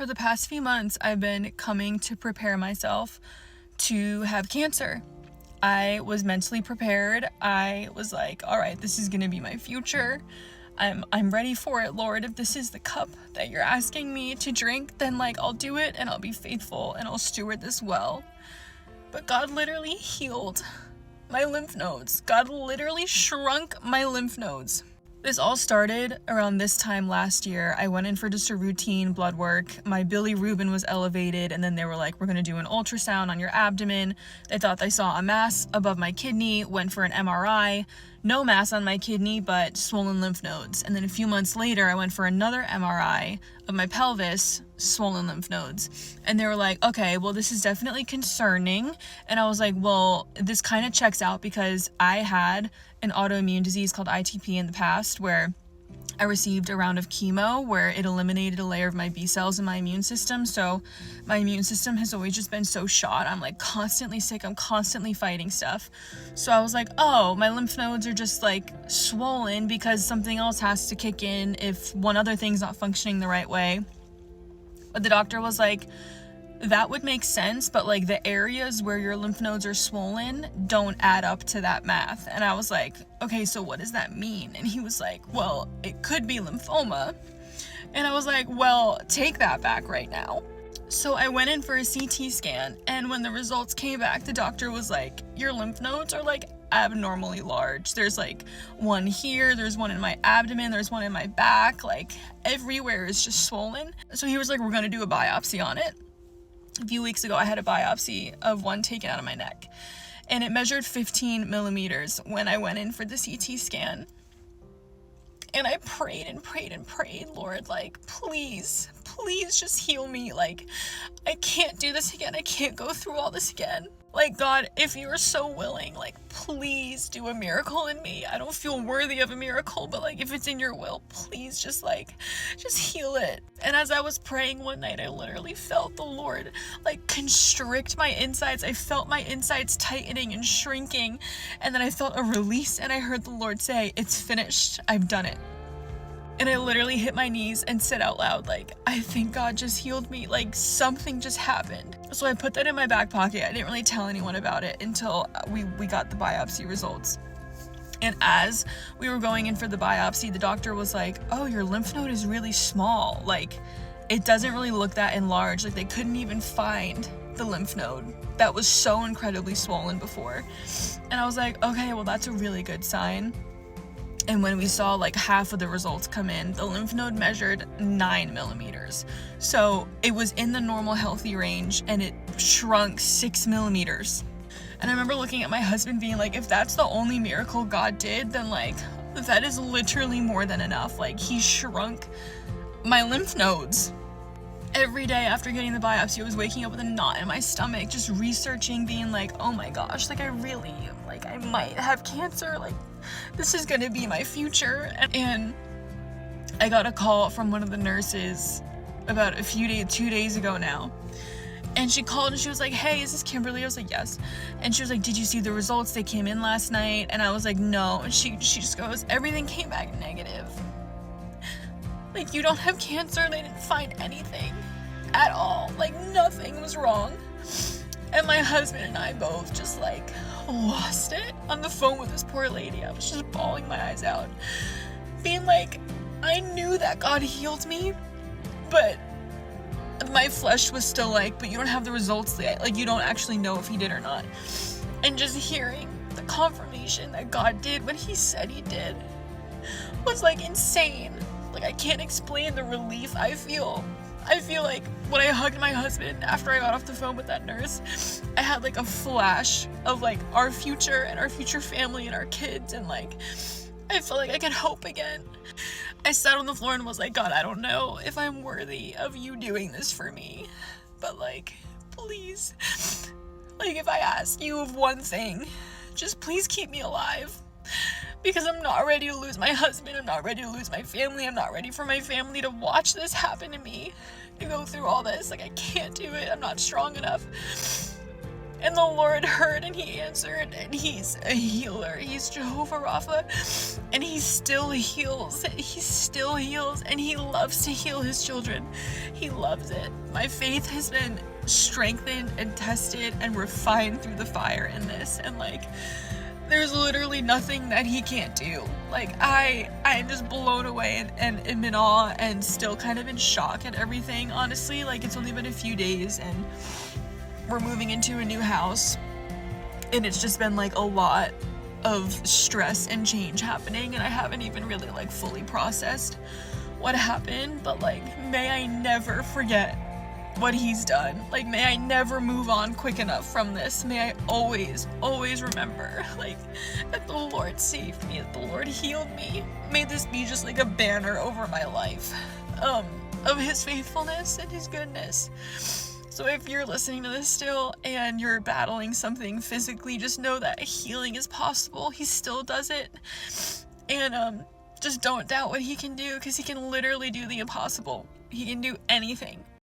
for the past few months, I've been coming to prepare myself to have cancer. I was mentally prepared. I was like, all right, this is going to be my future. I'm ready for it, Lord. If this is the cup that you're asking me to drink, then like I'll do it and I'll be faithful and I'll steward this well. But God literally healed my lymph nodes. God literally shrunk my lymph nodes. This all started around this time last year. I went in for just a routine blood work. My bilirubin was elevated, and then they were like, we're gonna do an ultrasound on your abdomen. They thought they saw a mass above my kidney, went for an MRI. No mass on my kidney, but swollen lymph nodes. And then a few months later, I went for another MRI of my pelvis, swollen lymph nodes. And they were like, okay, well, this is definitely concerning. And I was like, well, this kind of checks out because I had an autoimmune disease called ITP in the past where I received a round of chemo where it eliminated a layer of my B cells in my immune system. So my immune system has always just been so shot. I'm like constantly sick. I'm constantly fighting stuff. So I was like, oh, my lymph nodes are just like swollen because something else has to kick in if one other thing's not functioning the right way. But the doctor was like, that would make sense, but like the areas where your lymph nodes are swollen don't add up to that math. And I was like, okay, so what does that mean? And he was like, well, it could be lymphoma. And I was like, well, take that back right now. So I went in for a CT scan, and when the results came back, the doctor was like, your lymph nodes are like abnormally large. There's like one here, there's one in my abdomen, there's one in my back, like everywhere is just swollen. So he was like, we're gonna do a biopsy on it. A few weeks ago, I had a biopsy of one taken out of my neck, and it measured 15 millimeters when I went in for the CT scan. And I prayed and prayed and prayed, Lord, like, please just heal me. Like, I can't do this again. I can't go through all this again. Like, God, if you are so willing, like, please do a miracle in me. I don't feel worthy of a miracle, but like, if it's in your will, please just heal it. And as I was praying one night, I literally felt the Lord like constrict my insides. I felt my insides tightening and shrinking. And then I felt a release, and I heard the Lord say, it's finished. I've done it. And I literally hit my knees and said out loud, like, I think God just healed me. Like, something just happened. So I put that in my back pocket. I didn't really tell anyone about it until we got the biopsy results. And as we were going in for the biopsy, the doctor was like, oh, your lymph node is really small. Like, it doesn't really look that enlarged. Like, they couldn't even find the lymph node that was so incredibly swollen before. And I was like, okay, well, that's a really good sign. And when we saw like half of the results come in, the lymph node measured 9 millimeters. So it was in the normal healthy range, and it shrunk 6 millimeters. And I remember looking at my husband being like, if that's the only miracle God did, then like, that is literally more than enough. Like, he shrunk my lymph nodes. Every day after getting the biopsy, I was waking up with a knot in my stomach, just researching, being like, oh my gosh, like I might have cancer, like this is gonna be my future. And I got a call from one of the nurses about 2 days ago now. And she called and she was like, hey, is this Kimberly? I was like, yes. And she was like, did you see the results? They came in last night. And I was like, no. And she just goes, everything came back negative. Like, you don't have cancer. They didn't find anything at all. Like, nothing was wrong. And my husband and I both just like lost it on the phone with this poor lady. I was just bawling my eyes out, being like, I knew that God healed me, but my flesh was still like, but you don't have the results yet. Like, you don't actually know if he did or not. And just hearing the confirmation that God did what he said he did was like insane. Like, I can't explain the relief I feel. I feel like when I hugged my husband after I got off the phone with that nurse, I had like a flash of like our future and our future family and our kids, and like I felt like I could hope again. I sat on the floor and was like, God, I don't know if I'm worthy of you doing this for me, but like, please, like, if I ask you of one thing, just please keep me alive. Because I'm not ready to lose my husband, I'm not ready to lose my family, I'm not ready for my family to watch this happen to me, to go through all this. Like, I can't do it, I'm not strong enough. And the Lord heard and he answered, and he's a healer. He's Jehovah Rapha, and he still heals. He still heals, and he loves to heal his children. He loves it. My faith has been strengthened and tested and refined through the fire in this, and like, there's literally nothing that he can't do. Like, I'm just blown away and am in awe and still kind of in shock at everything, honestly. Like, it's only been a few days and we're moving into a new house, and it's just been like a lot of stress and change happening, and I haven't even really like fully processed what happened. But like, may I never forget what he's done. Like, may I never move on quick enough from this. May I always remember, like, that the Lord saved me, that the Lord healed me. May this be just like a banner over my life, of his faithfulness and his goodness. So if you're listening to this still and you're battling something physically, just know that healing is possible. He still does it. And just don't doubt what he can do, because he can literally do the impossible. He can do anything.